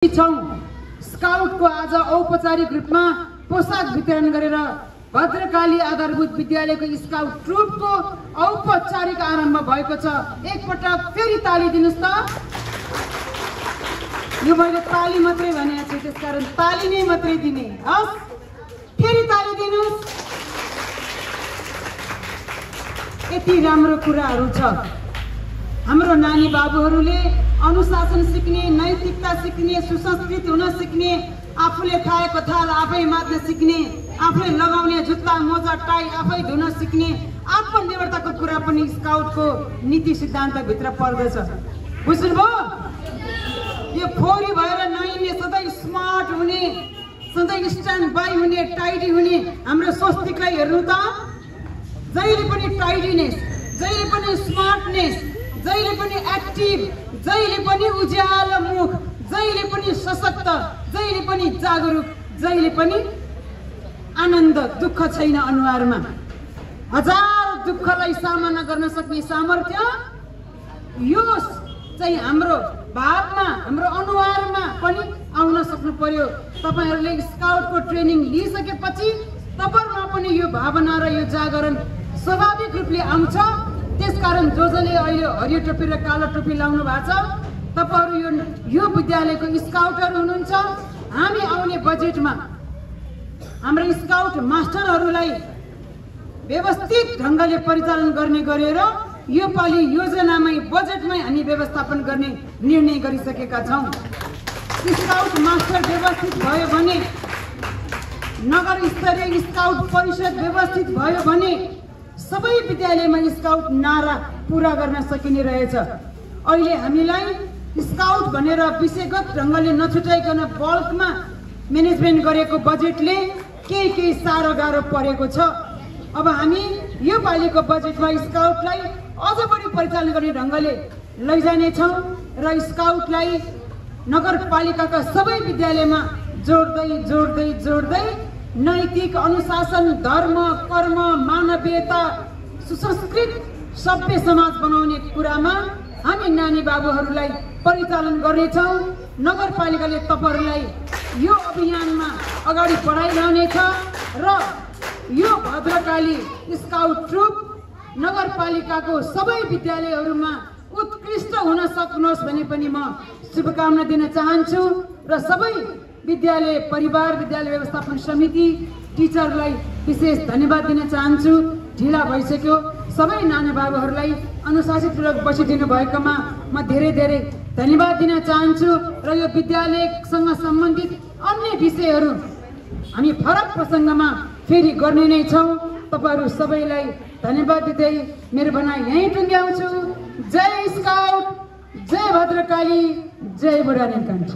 स्काउटको आज औपचारिक रूपमा पोशाक वितरण गरेर भद्रकाली आधारभूत विद्यालयको स्काउट ट्रुपको औपचारिक आरम्भ भएको छ। एकपटक फेरि ताली दिनुस् त। यो मैले ताली मात्रै भनेको छु, त्यसकारण ताली नै मात्रै दिने। हस्, फेरि ताली दिनुस्। यति राम्रो कुराहरू छ। हाम्रो नानी बाबुहरूले अनुशासन सिक्ने, नैतिकता सिक्ने, सुसंस्कृत हुन सिक्ने, आफूले खाएको थाल आफै माझ्न सिक्ने, आफूले लगाउने जुत्ता मोजा टाई आफै धुन सिक्ने आत्मनिर्भरताको कुरा पनि स्काउटको नीति सिद्धान्तभित्र पर्दछ। बुझ्नुभयो? यो फोरी भएर नहिँड्ने, सधैँ स्मार्ट हुने, सधैँ स्ट्यान्ड बाई हुने, टाइडी हुने हाम्रो स्वस्तिकलाई हेर्नु त। जहिले पनि टाइडीनेस, जहिले पनि स्मार्टनेस, जहिले पनि एक्टिभ, जहिले पनि उज्यालो मुख, जहिले पनि सशक्त, जहिले पनि जागरुक, जहिले पनि आनन्द, दुःख छैन अनुहारमा। हजार दुःखलाई सामना गर्न सक्ने सामर्थ्य यो चाहिँ हाम्रो भावमा, हाम्रो अनुहारमा पनि आउन सक्नु पर्यो। तपाईहरुले स्काउटको ट्रेनिङ लिइसकेपछि तपाईहरुमा पनि यो भावना र यो जागरण स्वाभाविक रूपले आउँछ। त्यसकारण जसले अहिले हरियो टोपी र कालो टोपी लाउनु भएको छ, तपाईहरु यो विद्यालयको स्काउटर हुनुहुन्छ। हामी आउने बजेटमा हाम्रो स्काउट मास्टरहरूलाई व्यवस्थित ढंगले परिचालन गर्ने गरेर यो पालि योजनामै बजेटमै हामी व्यवस्थापन गर्ने निर्णय गरिसकेका छौं। स्काउट मास्टर व्यवस्थित भयो भने, नगर स्तरीय स्काउट परिषद व्यवस्थित भयो भने सबै विद्यालयमा स्काउट नारा पूरा गर्न सकिने रहेछ। अहिले हामीलाई स्काउट भनेर विषयगत ढंगले नछुटाइकन बल्कमा म्यानेजमेन्ट गरेको बजेटले केही साह्रो गाह्रो परेको छ। अब हामी यो पालिको बजेटमा स्काउटलाई अझ बढी परिचालन गर्ने ढंगले लैजाने छौं र स्काउटलाई नगरपालिकाका सबै विद्यालयमा जोड्दै नैतिक, अनुशासन, धर्म, कर्म, मानवीयता, सुसंस्कृत सभ्य समाज बनाउने कुरामा हामी नानी बाबुहरूलाई परिचालन गर्नेछौं। नगरपालिकाले तपाईहरुलाई यो अभियानमा अगाडि बढाइरहनेछ र यो भद्रकाली स्काउट ट्रुप नगरपालिकाको सबै विद्यालयहरूमा उत्कृष्ट हुन सक्नुहोस् भनी पनि म शुभकामना दिन चाहन्छु र सबै विद्यालय परिवार, विद्यालय व्यवस्थापन समिति, टिचरलाई विशेष धन्यवाद दिन चाहन्छु। ढिला भइसक्यो, सबै नानी बाबुहरूलाई अनुशासितपूर्वक बसिदिनु भएकोमा म धेरै धन्यवाद दिन चाहन्छु र यो विद्यालयसँग सम्बन्धित अन्य विषयहरू हामी फरक प्रसङ्गमा फेरि गर्ने नै छौं। तपाईहरु सबैलाई धन्यवाद दिँदै मेरो भनाइ यही टुङ्ग्याउँछु। जय स्काउट, जय भद्रकाली, जय बुढानीलकण्ठ।